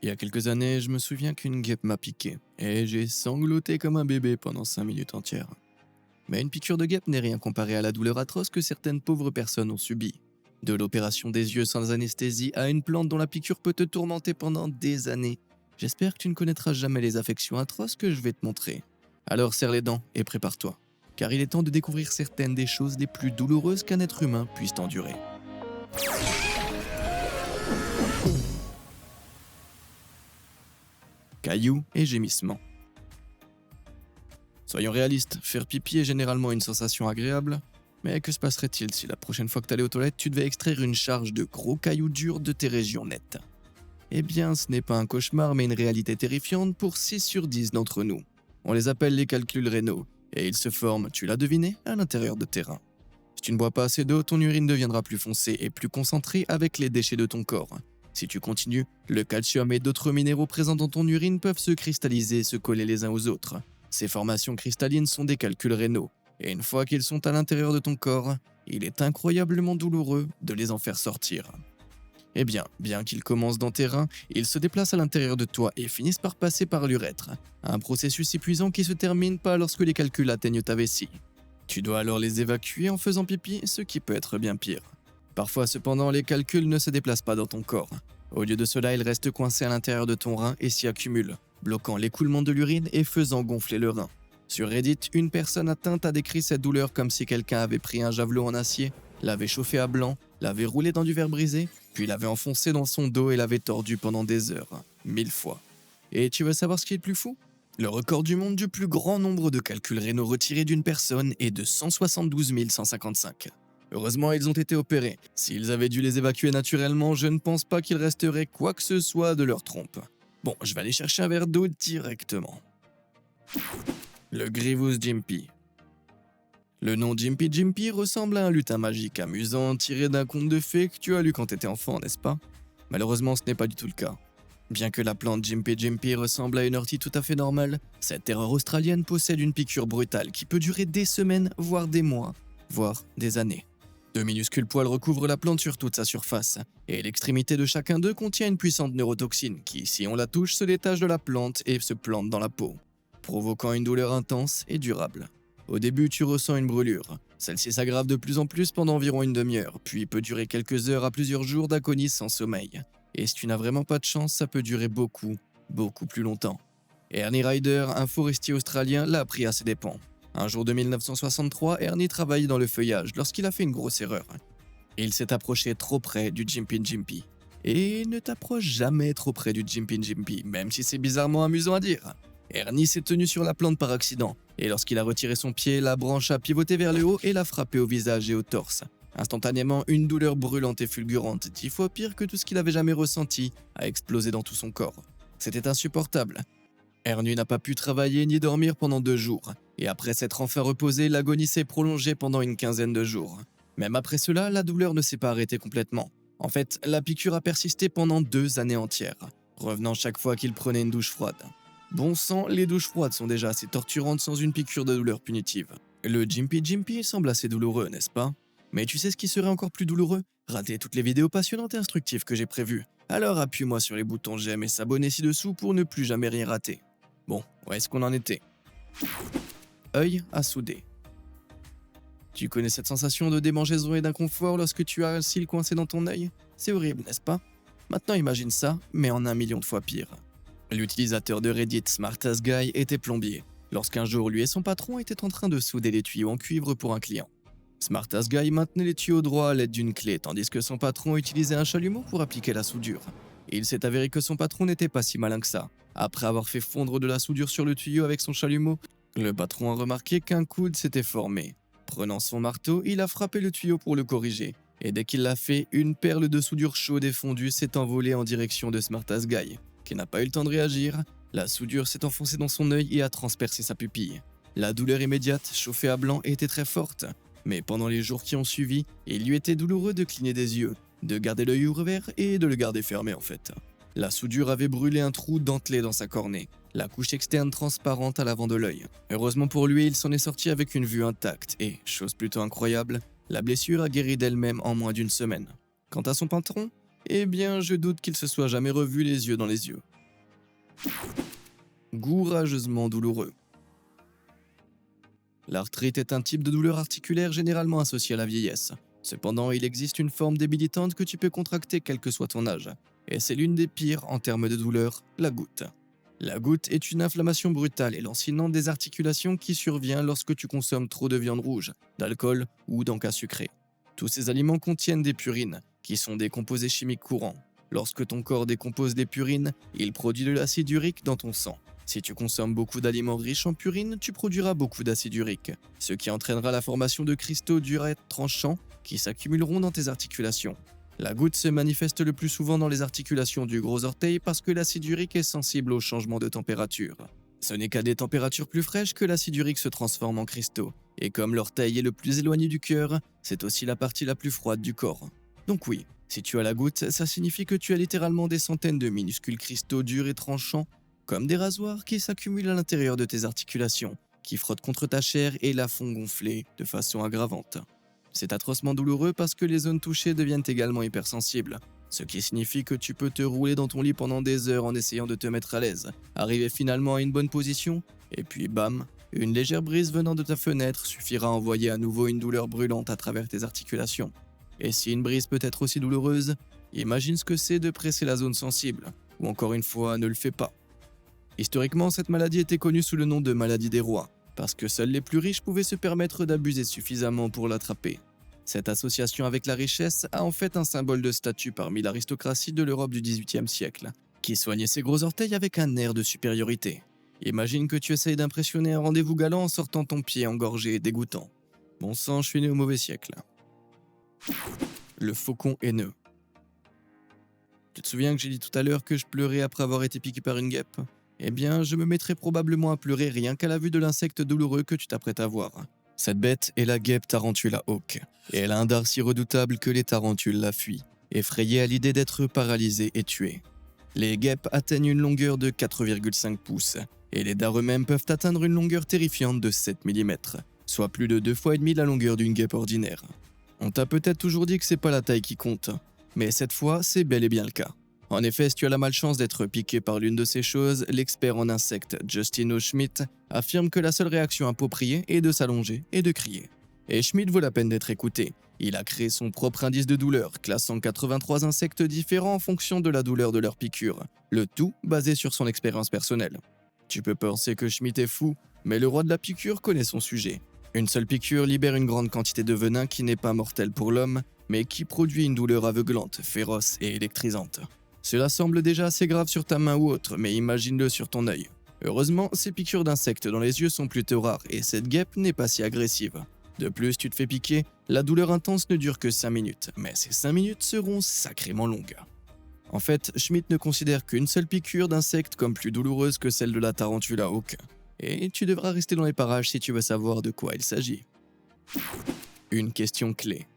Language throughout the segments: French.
Il y a quelques années, je me souviens qu'une guêpe m'a piqué, et j'ai sangloté comme un bébé pendant 5 minutes entières. Mais une piqûre de guêpe n'est rien comparé à la douleur atroce que certaines pauvres personnes ont subie. De l'opération des yeux sans anesthésie à une plante dont la piqûre peut te tourmenter pendant des années. J'espère que tu ne connaîtras jamais les affections atroces que je vais te montrer. Alors serre les dents et prépare-toi, car il est temps de découvrir certaines des choses les plus douloureuses qu'un être humain puisse endurer. Cailloux et gémissements. Soyons réalistes, faire pipi est généralement une sensation agréable, mais que se passerait-il si la prochaine fois que t'allais aux toilettes, tu devais extraire une charge de gros cailloux durs de tes régions nettes? Eh bien, ce n'est pas un cauchemar, mais une réalité terrifiante pour 6 sur 10 d'entre nous. On les appelle les calculs rénaux, et ils se forment, tu l'as deviné, à l'intérieur de tes reins. Si tu ne bois pas assez d'eau, ton urine deviendra plus foncée et plus concentrée avec les déchets de ton corps. Si tu continues, le calcium et d'autres minéraux présents dans ton urine peuvent se cristalliser et se coller les uns aux autres. Ces formations cristallines sont des calculs rénaux, et une fois qu'ils sont à l'intérieur de ton corps, il est incroyablement douloureux de les en faire sortir. Eh bien qu'ils commencent dans tes reins, ils se déplacent à l'intérieur de toi et finissent par passer par l'urètre, un processus épuisant qui se termine pas lorsque les calculs atteignent ta vessie. Tu dois alors les évacuer en faisant pipi, ce qui peut être bien pire. Parfois cependant, les calculs ne se déplacent pas dans ton corps. Au lieu de cela, ils restent coincés à l'intérieur de ton rein et s'y accumulent, bloquant l'écoulement de l'urine et faisant gonfler le rein. Sur Reddit, une personne atteinte a décrit cette douleur comme si quelqu'un avait pris un javelot en acier, l'avait chauffé à blanc, l'avait roulé dans du verre brisé, puis l'avait enfoncé dans son dos et l'avait tordu pendant des heures, 1000 fois. Et tu veux savoir ce qui est le plus fou ? Le record du monde du plus grand nombre de calculs rénaux retirés d'une personne est de 172 155. Heureusement, ils ont été opérés. S'ils avaient dû les évacuer naturellement, je ne pense pas qu'il resterait quoi que ce soit de leur trompe. Bon, je vais aller chercher un verre d'eau directement. Le Grievous Gympie. Le nom Gympie Gympie ressemble à un lutin magique amusant tiré d'un conte de fées que tu as lu quand t'étais enfant, n'est-ce pas? Malheureusement, ce n'est pas du tout le cas. Bien que la plante Gympie Gympie ressemble à une ortie tout à fait normale, cette terreur australienne possède une piqûre brutale qui peut durer des semaines, voire des mois, voire des années. De minuscules poils recouvrent la plante sur toute sa surface, et l'extrémité de chacun d'eux contient une puissante neurotoxine qui, si on la touche, se détache de la plante et se plante dans la peau, provoquant une douleur intense et durable. Au début, tu ressens une brûlure. Celle-ci s'aggrave de plus en plus pendant environ une demi-heure, puis peut durer quelques heures à plusieurs jours d'agonie sans sommeil. Et si tu n'as vraiment pas de chance, ça peut durer beaucoup plus longtemps. Ernie Ryder, un forestier australien, l'a appris à ses dépens. Un jour de 1963, Ernie travaillait dans le feuillage lorsqu'il a fait une grosse erreur. Il s'est approché trop près du Gympie Gympie. Et ne t'approche jamais trop près du Gympie Gympie, même si c'est bizarrement amusant à dire. Ernie s'est tenu sur la plante par accident, et lorsqu'il a retiré son pied, la branche a pivoté vers le haut et l'a frappé au visage et au torse. Instantanément, une douleur brûlante et fulgurante, 10 fois pire que tout ce qu'il avait jamais ressenti, a explosé dans tout son corps. C'était insupportable. Ernie n'a pas pu travailler ni dormir pendant 2 jours, et après s'être enfin reposé, l'agonie s'est prolongée pendant une quinzaine de jours. Même après cela, la douleur ne s'est pas arrêtée complètement. En fait, la piqûre a persisté pendant 2 années entières, revenant chaque fois qu'il prenait une douche froide. Bon sang, les douches froides sont déjà assez torturantes sans une piqûre de douleur punitive. Le Gympie Gympie semble assez douloureux, n'est-ce pas? Mais tu sais ce qui serait encore plus douloureux? Rater toutes les vidéos passionnantes et instructives que j'ai prévues. Alors appuie-moi sur les boutons j'aime et s'abonner ci-dessous pour ne plus jamais rien rater. Bon, où est-ce qu'on en était? Œil à souder. Tu connais cette sensation de démangeaison et d'inconfort lorsque tu as un cil coincé dans ton œil? C'est horrible, n'est-ce pas? Maintenant imagine ça, mais en 1 million de fois pire. L'utilisateur de Reddit SmartAsGuy était plombier, lorsqu'un jour lui et son patron étaient en train de souder les tuyaux en cuivre pour un client. SmartAsGuy maintenait les tuyaux droits à l'aide d'une clé, tandis que son patron utilisait un chalumeau pour appliquer la soudure. Et il s'est avéré que son patron n'était pas si malin que ça. Après avoir fait fondre de la soudure sur le tuyau avec son chalumeau, le patron a remarqué qu'un coude s'était formé. Prenant son marteau, il a frappé le tuyau pour le corriger. Et dès qu'il l'a fait, une perle de soudure chaude et fondue s'est envolée en direction de SmartAsGuy, qui n'a pas eu le temps de réagir. La soudure s'est enfoncée dans son œil et a transpercé sa pupille. La douleur immédiate, chauffée à blanc, était très forte. Mais pendant les jours qui ont suivi, il lui était douloureux de cligner des yeux, de garder l'œil ouvert et de le garder fermé en fait. La soudure avait brûlé un trou dentelé dans sa cornée, la couche externe transparente à l'avant de l'œil. Heureusement pour lui, il s'en est sorti avec une vue intacte et, chose plutôt incroyable, la blessure a guéri d'elle-même en moins d'1 semaine. Quant à son patron, eh bien je doute qu'il se soit jamais revu les yeux dans les yeux. Goût rageusement douloureux. L'arthrite est un type de douleur articulaire généralement associé à la vieillesse. Cependant, il existe une forme débilitante que tu peux contracter quel que soit ton âge. Et c'est l'une des pires en termes de douleur, la goutte. La goutte est une inflammation brutale et lancinante des articulations qui survient lorsque tu consommes trop de viande rouge, d'alcool ou d'encas sucré. Tous ces aliments contiennent des purines, qui sont des composés chimiques courants. Lorsque ton corps décompose des purines, il produit de l'acide urique dans ton sang. Si tu consommes beaucoup d'aliments riches en purines, tu produiras beaucoup d'acide urique, ce qui entraînera la formation de cristaux d'urètre tranchants qui s'accumuleront dans tes articulations. La goutte se manifeste le plus souvent dans les articulations du gros orteil parce que l'acide urique est sensible au changement de température. Ce n'est qu'à des températures plus fraîches que l'acide urique se transforme en cristaux, et comme l'orteil est le plus éloigné du cœur, c'est aussi la partie la plus froide du corps. Donc oui, si tu as la goutte, ça signifie que tu as littéralement des centaines de minuscules cristaux durs et tranchants, comme des rasoirs qui s'accumulent à l'intérieur de tes articulations, qui frottent contre ta chair et la font gonfler de façon aggravante. C'est atrocement douloureux parce que les zones touchées deviennent également hypersensibles, ce qui signifie que tu peux te rouler dans ton lit pendant des heures en essayant de te mettre à l'aise, arriver finalement à une bonne position, et puis bam, une légère brise venant de ta fenêtre suffira à envoyer à nouveau une douleur brûlante à travers tes articulations. Et si une brise peut être aussi douloureuse, imagine ce que c'est de presser la zone sensible, ou encore une fois, ne le fais pas. Historiquement, cette maladie était connue sous le nom de maladie des rois, parce que seuls les plus riches pouvaient se permettre d'abuser suffisamment pour l'attraper. Cette association avec la richesse a en fait un symbole de statut parmi l'aristocratie de l'Europe du XVIIIe siècle, qui soignait ses gros orteils avec un air de supériorité. Imagine que tu essayes d'impressionner un rendez-vous galant en sortant ton pied engorgé et dégoûtant. Bon sang, je suis né au mauvais siècle. Le faucon haineux. Tu te souviens que j'ai dit tout à l'heure que je pleurais après avoir été piqué par une guêpe ? Eh bien, je me mettrais probablement à pleurer rien qu'à la vue de l'insecte douloureux que tu t'apprêtes à voir. Cette bête est la guêpe Tarantula hawk, et elle a un dard si redoutable que les tarentules la fuient, effrayées à l'idée d'être paralysées et tuées. Les guêpes atteignent une longueur de 4,5 pouces, et les dards eux-mêmes peuvent atteindre une longueur terrifiante de 7 mm, soit plus de 2,5 fois la longueur d'une guêpe ordinaire. On t'a peut-être toujours dit que c'est pas la taille qui compte, mais cette fois, c'est bel et bien le cas. En effet, si tu as la malchance d'être piqué par l'une de ces choses, l'expert en insectes Justino Schmidt affirme que la seule réaction appropriée est de s'allonger et de crier. Et Schmidt vaut la peine d'être écouté. Il a créé son propre indice de douleur, classant 83 insectes différents en fonction de la douleur de leur piqûre, le tout basé sur son expérience personnelle. Tu peux penser que Schmidt est fou, mais le roi de la piqûre connaît son sujet. Une seule piqûre libère une grande quantité de venin qui n'est pas mortel pour l'homme, mais qui produit une douleur aveuglante, féroce et électrisante. Cela semble déjà assez grave sur ta main ou autre, mais imagine-le sur ton œil. Heureusement, ces piqûres d'insectes dans les yeux sont plutôt rares et cette guêpe n'est pas si agressive. De plus, tu te fais piquer, la douleur intense ne dure que 5 minutes, mais ces 5 minutes seront sacrément longues. En fait, Schmidt ne considère qu'une seule piqûre d'insecte comme plus douloureuse que celle de la Tarantula hawk. Et tu devras rester dans les parages si tu veux savoir de quoi il s'agit. Une question clé.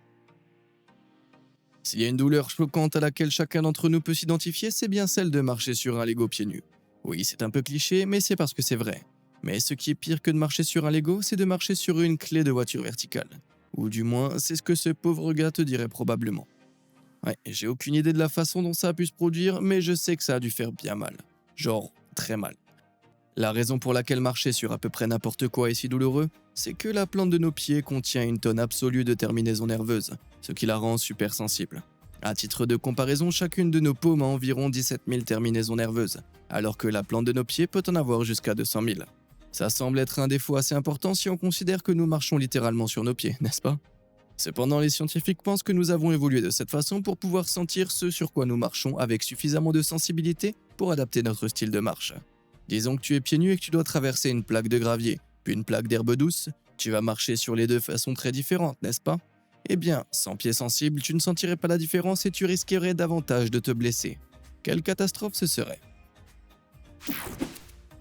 S'il y a une douleur choquante à laquelle chacun d'entre nous peut s'identifier, c'est bien celle de marcher sur un Lego pieds nus. Oui, c'est un peu cliché, mais c'est parce que c'est vrai. Mais ce qui est pire que de marcher sur un Lego, c'est de marcher sur une clé de voiture verticale. Ou du moins, c'est ce que ce pauvre gars te dirait probablement. Ouais, j'ai aucune idée de la façon dont ça a pu se produire, mais je sais que ça a dû faire bien mal. Genre, très mal. La raison pour laquelle marcher sur à peu près n'importe quoi est si douloureux, c'est que la plante de nos pieds contient une tonne absolue de terminaisons nerveuses, ce qui la rend super sensible. À titre de comparaison, chacune de nos paumes a environ 17 000 terminaisons nerveuses, alors que la plante de nos pieds peut en avoir jusqu'à 200 000. Ça semble être un défaut assez important si on considère que nous marchons littéralement sur nos pieds, n'est-ce pas ? Cependant, les scientifiques pensent que nous avons évolué de cette façon pour pouvoir sentir ce sur quoi nous marchons avec suffisamment de sensibilité pour adapter notre style de marche. Disons que tu es pieds nus et que tu dois traverser une plaque de gravier, puis une plaque d'herbe douce, tu vas marcher sur les deux de façon très différente, n'est-ce pas ? Eh bien, sans pieds sensibles, tu ne sentirais pas la différence et tu risquerais davantage de te blesser. Quelle catastrophe ce serait ?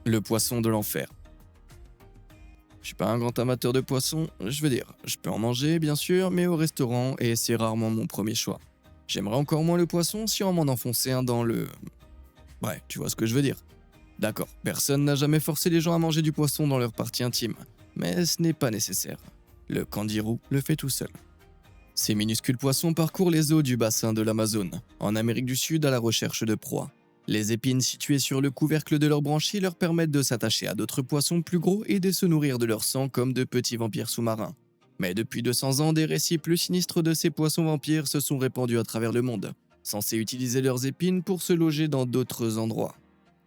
Le poisson de l'enfer. Je suis pas un grand amateur de poissons, je veux dire, je peux en manger bien sûr, mais au restaurant et c'est rarement mon premier choix. J'aimerais encore moins le poisson si on m'en enfonçait un dans le... Ouais, tu vois ce que je veux dire. D'accord, personne n'a jamais forcé les gens à manger du poisson dans leur partie intime, mais ce n'est pas nécessaire. Le kangourou le fait tout seul. Ces minuscules poissons parcourent les eaux du bassin de l'Amazone, en Amérique du Sud à la recherche de proies. Les épines situées sur le couvercle de leur branchie leur permettent de s'attacher à d'autres poissons plus gros et de se nourrir de leur sang comme de petits vampires sous-marins. Mais depuis 200 ans, des récits plus sinistres de ces poissons vampires se sont répandus à travers le monde, censés utiliser leurs épines pour se loger dans d'autres endroits.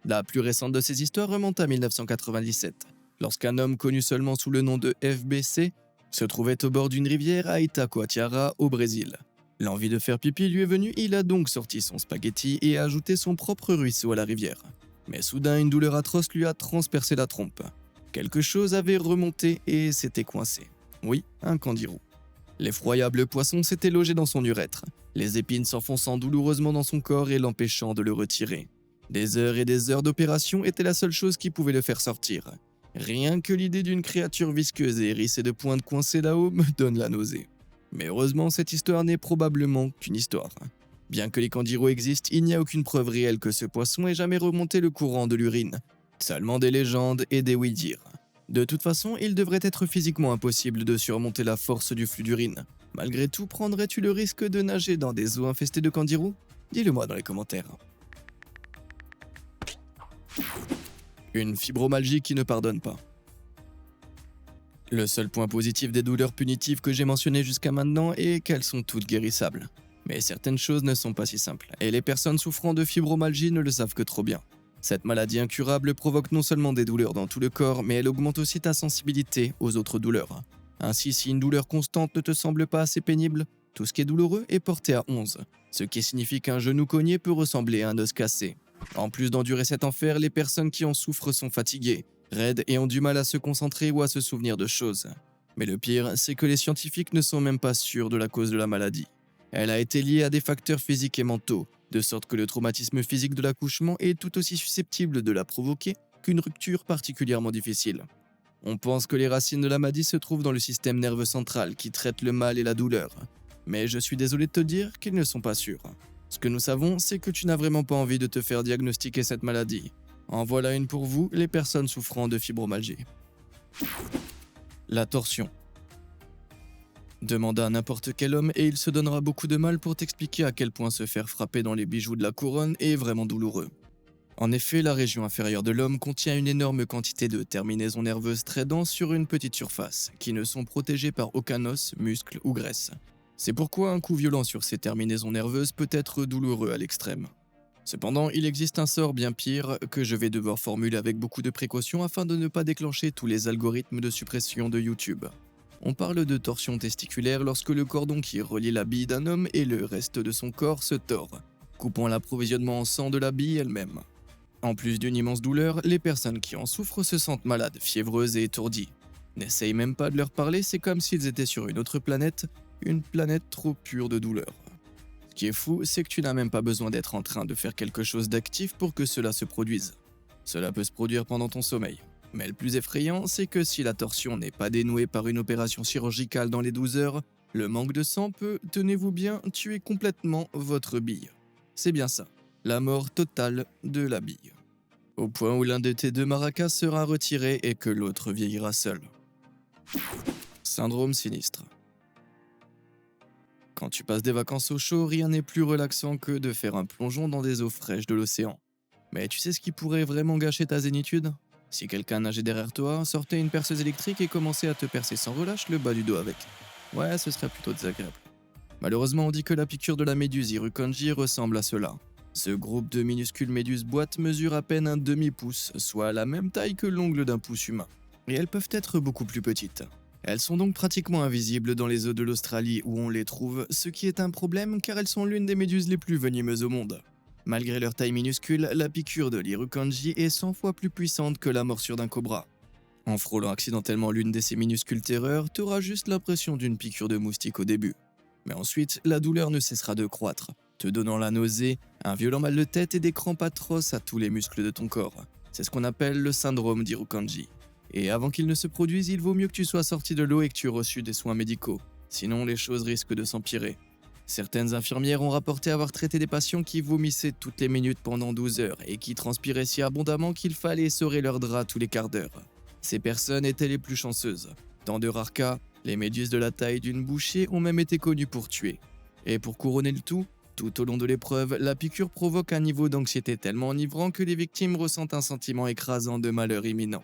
La plus récente de ces histoires remonte à 1997, lorsqu'un homme connu seulement sous le nom de FBC se trouvait au bord d'une rivière à Itacoatiara, au Brésil. L'envie de faire pipi lui est venue, il a donc sorti son spaghetti et a ajouté son propre ruisseau à la rivière. Mais soudain, une douleur atroce lui a transpercé la trompe. Quelque chose avait remonté et s'était coincé. Oui, un candirou. L'effroyable poisson s'était logé dans son urètre, les épines s'enfonçant douloureusement dans son corps et l'empêchant de le retirer. Des heures et des heures d'opération étaient la seule chose qui pouvait le faire sortir. Rien que l'idée d'une créature visqueuse et hérissée de pointes coincée là-haut me donne la nausée. Mais heureusement, cette histoire n'est probablement qu'une histoire. Bien que les candirous existent, il n'y a aucune preuve réelle que ce poisson ait jamais remonté le courant de l'urine. Seulement des légendes et des oui-dire. De toute façon, il devrait être physiquement impossible de surmonter la force du flux d'urine. Malgré tout, prendrais-tu le risque de nager dans des eaux infestées de candirous? Dis-le-moi dans les commentaires. Une fibromalgie qui ne pardonne pas. Le seul point positif des douleurs punitives que j'ai mentionnées jusqu'à maintenant est qu'elles sont toutes guérissables. Mais certaines choses ne sont pas si simples, et les personnes souffrant de fibromalgie ne le savent que trop bien. Cette maladie incurable provoque non seulement des douleurs dans tout le corps, mais elle augmente aussi ta sensibilité aux autres douleurs. Ainsi, si une douleur constante ne te semble pas assez pénible, tout ce qui est douloureux est porté à 11, ce qui signifie qu'un genou cogné peut ressembler à un os cassé. En plus d'endurer cet enfer, les personnes qui en souffrent sont fatiguées, raides et ont du mal à se concentrer ou à se souvenir de choses. Mais le pire, c'est que les scientifiques ne sont même pas sûrs de la cause de la maladie. Elle a été liée à des facteurs physiques et mentaux, de sorte que le traumatisme physique de l'accouchement est tout aussi susceptible de la provoquer qu'une rupture particulièrement difficile. On pense que les racines de la maladie se trouvent dans le système nerveux central qui traite le mal et la douleur. Mais je suis désolé de te dire qu'ils ne sont pas sûrs. Ce que nous savons, c'est que tu n'as vraiment pas envie de te faire diagnostiquer cette maladie. En voilà une pour vous, les personnes souffrant de fibromalgie. La torsion. Demande à n'importe quel homme et il se donnera beaucoup de mal pour t'expliquer à quel point se faire frapper dans les bijoux de la couronne est vraiment douloureux. En effet, la région inférieure de l'homme contient une énorme quantité de terminaisons nerveuses très denses sur une petite surface, qui ne sont protégées par aucun os, muscle ou graisse. C'est pourquoi un coup violent sur ces terminaisons nerveuses peut être douloureux à l'extrême. Cependant, il existe un sort bien pire que je vais devoir formuler avec beaucoup de précaution afin de ne pas déclencher tous les algorithmes de suppression de YouTube. On parle de torsion testiculaire lorsque le cordon qui relie la bille d'un homme et le reste de son corps se tord, coupant l'approvisionnement en sang de la bille elle-même. En plus d'une immense douleur, les personnes qui en souffrent se sentent malades, fiévreuses et étourdies. N'essaye même pas de leur parler, c'est comme s'ils étaient sur une autre planète, une planète trop pure de douleur. Ce qui est fou, c'est que tu n'as même pas besoin d'être en train de faire quelque chose d'actif pour que cela se produise. Cela peut se produire pendant ton sommeil. Mais le plus effrayant, c'est que si la torsion n'est pas dénouée par une opération chirurgicale dans les 12 heures, le manque de sang peut, tenez-vous bien, tuer complètement votre bille. C'est bien ça, la mort totale de la bille. Au point où l'un de tes deux maracas sera retiré et que l'autre vieillira seul. Syndrome sinistre. Quand tu passes des vacances au chaud, rien n'est plus relaxant que de faire un plongeon dans des eaux fraîches de l'océan. Mais tu sais ce qui pourrait vraiment gâcher ta zénitude? Si quelqu'un nageait derrière toi, sortait une perceuse électrique et commençait à te percer sans relâche le bas du dos avec. Ouais, ce serait plutôt désagréable. Malheureusement, on dit que la piqûre de la méduse Irukandji ressemble à cela. Ce groupe de minuscules méduses boîtes mesure à peine un demi-pouce, soit la même taille que l'ongle d'un pouce humain. Et elles peuvent être beaucoup plus petites. Elles sont donc pratiquement invisibles dans les eaux de l'Australie où on les trouve, ce qui est un problème car elles sont l'une des méduses les plus venimeuses au monde. Malgré leur taille minuscule, la piqûre de l'Irukandji est 100 fois plus puissante que la morsure d'un cobra. En frôlant accidentellement l'une de ces minuscules terreurs, tu auras juste l'impression d'une piqûre de moustique au début. Mais ensuite, la douleur ne cessera de croître, te donnant la nausée, un violent mal de tête et des crampes atroces à tous les muscles de ton corps. C'est ce qu'on appelle le syndrome d'Irukandji. Et avant qu'il ne se produise, il vaut mieux que tu sois sorti de l'eau et que tu aies reçu des soins médicaux. Sinon, les choses risquent de s'empirer. Certaines infirmières ont rapporté avoir traité des patients qui vomissaient toutes les minutes pendant 12 heures et qui transpiraient si abondamment qu'il fallait essorer leurs draps tous les quarts d'heure. Ces personnes étaient les plus chanceuses. Dans de rares cas, les méduses de la taille d'une bouchée ont même été connues pour tuer. Et pour couronner le tout, Tout au long de l'épreuve, la piqûre provoque un niveau d'anxiété tellement enivrant que les victimes ressentent un sentiment écrasant de malheur imminent.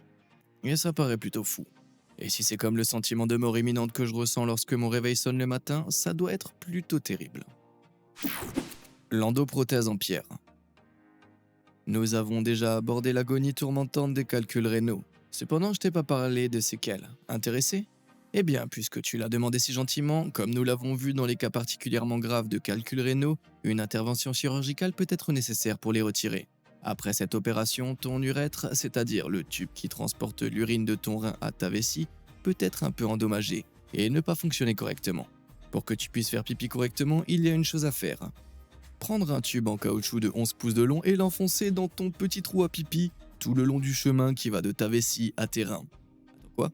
Et ça paraît plutôt fou. Et si c'est comme le sentiment de mort imminente que je ressens lorsque mon réveil sonne le matin, ça doit être plutôt terrible. L'endoprothèse en pierre. Nous avons déjà abordé l'agonie tourmentante des calculs rénaux. Cependant, je t'ai pas parlé de séquelles. Intéressé ? Eh bien, puisque tu l'as demandé si gentiment, comme nous l'avons vu dans les cas particulièrement graves de calculs rénaux, une intervention chirurgicale peut être nécessaire pour les retirer. Après cette opération, ton urètre, c'est-à-dire le tube qui transporte l'urine de ton rein à ta vessie, peut être un peu endommagé et ne pas fonctionner correctement. Pour que tu puisses faire pipi correctement, il y a une chose à faire. Prendre un tube en caoutchouc de 11 pouces de long et l'enfoncer dans ton petit trou à pipi tout le long du chemin qui va de ta vessie à tes reins. Quoi ?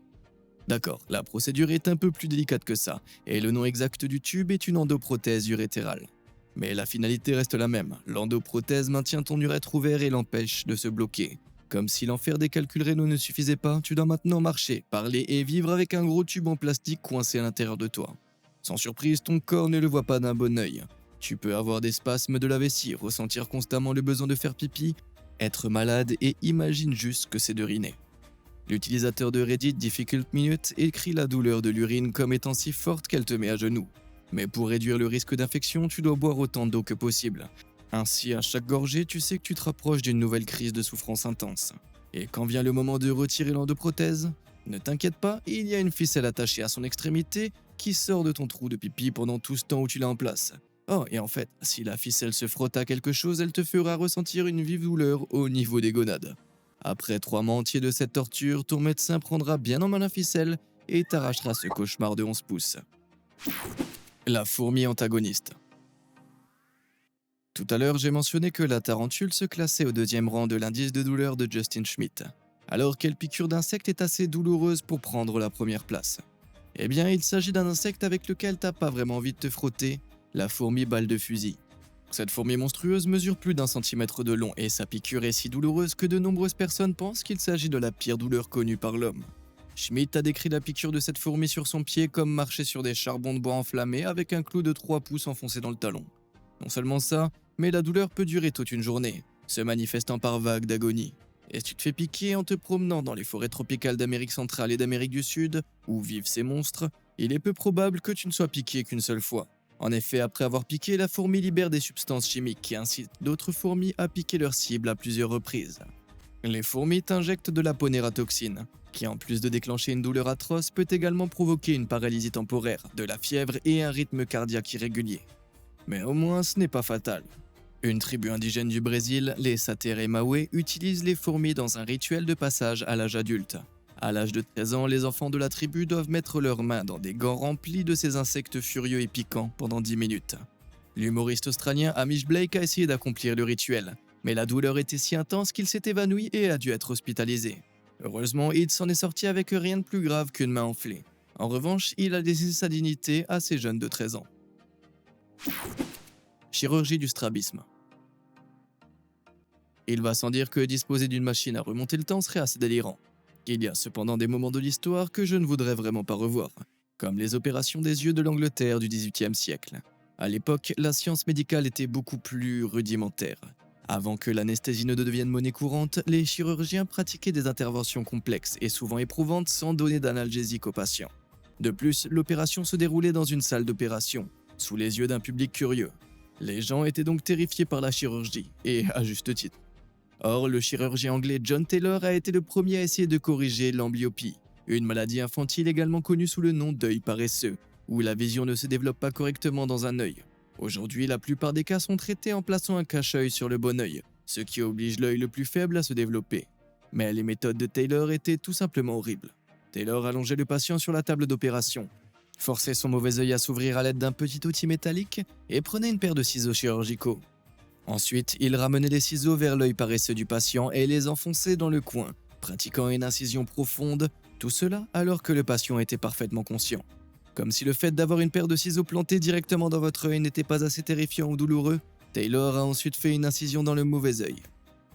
D'accord, la procédure est un peu plus délicate que ça, et le nom exact du tube est une endoprothèse urétérale. Mais la finalité reste la même, l'endoprothèse maintient ton urètre ouvert et l'empêche de se bloquer. Comme si l'enfer des calculs rénaux ne suffisait pas, tu dois maintenant marcher, parler et vivre avec un gros tube en plastique coincé à l'intérieur de toi. Sans surprise, ton corps ne le voit pas d'un bon œil. Tu peux avoir des spasmes de la vessie, ressentir constamment le besoin de faire pipi, être malade et imagine juste que c'est d'uriner. L'utilisateur de Reddit Difficult Minute écrit la douleur de l'urine comme étant si forte qu'elle te met à genoux. Mais pour réduire le risque d'infection, tu dois boire autant d'eau que possible. Ainsi, à chaque gorgée, tu sais que tu te rapproches d'une nouvelle crise de souffrance intense. Et quand vient le moment de retirer l'endoprothèse, ne t'inquiète pas, il y a une ficelle attachée à son extrémité qui sort de ton trou de pipi pendant tout ce temps où tu l'as en place. Oh, et en fait, si la ficelle se frotte à quelque chose, elle te fera ressentir une vive douleur au niveau des gonades. Après 3 mois entiers de cette torture, ton médecin prendra bien en main la ficelle et t'arrachera ce cauchemar de 11 pouces. La fourmi antagoniste. Tout à l'heure, j'ai mentionné que la tarentule se classait au 2e rang de l'indice de douleur de Justin Schmidt. Alors, quelle piqûre d'insecte est assez douloureuse pour prendre la première place ? Eh bien, il s'agit d'un insecte avec lequel t'as pas vraiment envie de te frotter, la fourmi balle de fusil. Cette fourmi monstrueuse mesure plus d'1 centimètre de long et sa piqûre est si douloureuse que de nombreuses personnes pensent qu'il s'agit de la pire douleur connue par l'homme. Schmidt a décrit la piqûre de cette fourmi sur son pied comme marcher sur des charbons de bois enflammés avec un clou de 3 pouces enfoncé dans le talon. Non seulement ça, mais la douleur peut durer toute une journée, se manifestant par vagues d'agonie. Et si tu te fais piquer en te promenant dans les forêts tropicales d'Amérique centrale et d'Amérique du Sud, où vivent ces monstres, il est peu probable que tu ne sois piqué qu'une seule fois. En effet, après avoir piqué, la fourmi libère des substances chimiques qui incitent d'autres fourmis à piquer leur cible à plusieurs reprises. Les fourmis t'injectent de la ponératoxine, qui en plus de déclencher une douleur atroce, peut également provoquer une paralysie temporaire, de la fièvre et un rythme cardiaque irrégulier. Mais au moins, ce n'est pas fatal. Une tribu indigène du Brésil, les Sateremawe, utilise les fourmis dans un rituel de passage à l'âge adulte. À l'âge de 13 ans, les enfants de la tribu doivent mettre leurs mains dans des gants remplis de ces insectes furieux et piquants pendant 10 minutes. L'humoriste australien Hamish Blake a essayé d'accomplir le rituel, mais la douleur était si intense qu'il s'est évanoui et a dû être hospitalisé. Heureusement, il s'en est sorti avec rien de plus grave qu'une main enflée. En revanche, il a laissé sa dignité assez jeune de 13 ans. Chirurgie du strabisme. Il va sans dire que disposer d'une machine à remonter le temps serait assez délirant. Il y a cependant des moments de l'histoire que je ne voudrais vraiment pas revoir, comme les opérations des yeux de l'Angleterre du XVIIIe siècle. À l'époque, la science médicale était beaucoup plus rudimentaire. Avant que l'anesthésie ne devienne monnaie courante, les chirurgiens pratiquaient des interventions complexes et souvent éprouvantes sans donner d'analgésique aux patients. De plus, l'opération se déroulait dans une salle d'opération, sous les yeux d'un public curieux. Les gens étaient donc terrifiés par la chirurgie, et à juste titre. Or, le chirurgien anglais John Taylor a été le premier à essayer de corriger l'amblyopie, une maladie infantile également connue sous le nom d'œil paresseux, où la vision ne se développe pas correctement dans un œil. Aujourd'hui, la plupart des cas sont traités en plaçant un cache-œil sur le bon œil, ce qui oblige l'œil le plus faible à se développer. Mais les méthodes de Taylor étaient tout simplement horribles. Taylor allongeait le patient sur la table d'opération, forçait son mauvais œil à s'ouvrir à l'aide d'un petit outil métallique et prenait une paire de ciseaux chirurgicaux. Ensuite, il ramenait les ciseaux vers l'œil paresseux du patient et les enfonçait dans le coin, pratiquant une incision profonde, tout cela alors que le patient était parfaitement conscient. Comme si le fait d'avoir une paire de ciseaux plantés directement dans votre œil n'était pas assez terrifiant ou douloureux, Taylor a ensuite fait une incision dans le mauvais œil.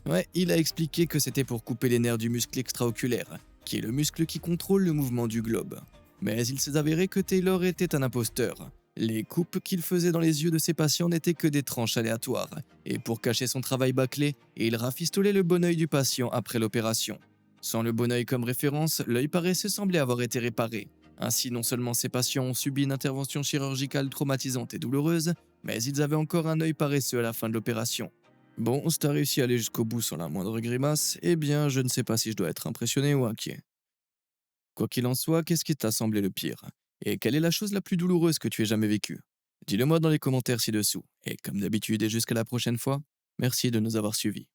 Ouais, il a expliqué que c'était pour couper les nerfs du muscle extraoculaire, qui est le muscle qui contrôle le mouvement du globe. Mais il s'est avéré que Taylor était un imposteur. Les coupes qu'il faisait dans les yeux de ses patients n'étaient que des tranches aléatoires, et pour cacher son travail bâclé, il rafistolait le bon œil du patient après l'opération. Sans le bon œil comme référence, l'œil paresseux semblait avoir été réparé. Ainsi, non seulement ces patients ont subi une intervention chirurgicale traumatisante et douloureuse, mais ils avaient encore un œil paresseux à la fin de l'opération. Bon, si t'as réussi à aller jusqu'au bout sans la moindre grimace, eh bien, je ne sais pas si je dois être impressionné ou inquiet. Quoi qu'il en soit, qu'est-ce qui t'a semblé le pire? Et quelle est la chose la plus douloureuse que tu aies jamais vécue? Dis-le moi dans les commentaires ci-dessous. Et comme d'habitude et jusqu'à la prochaine fois, merci de nous avoir suivis.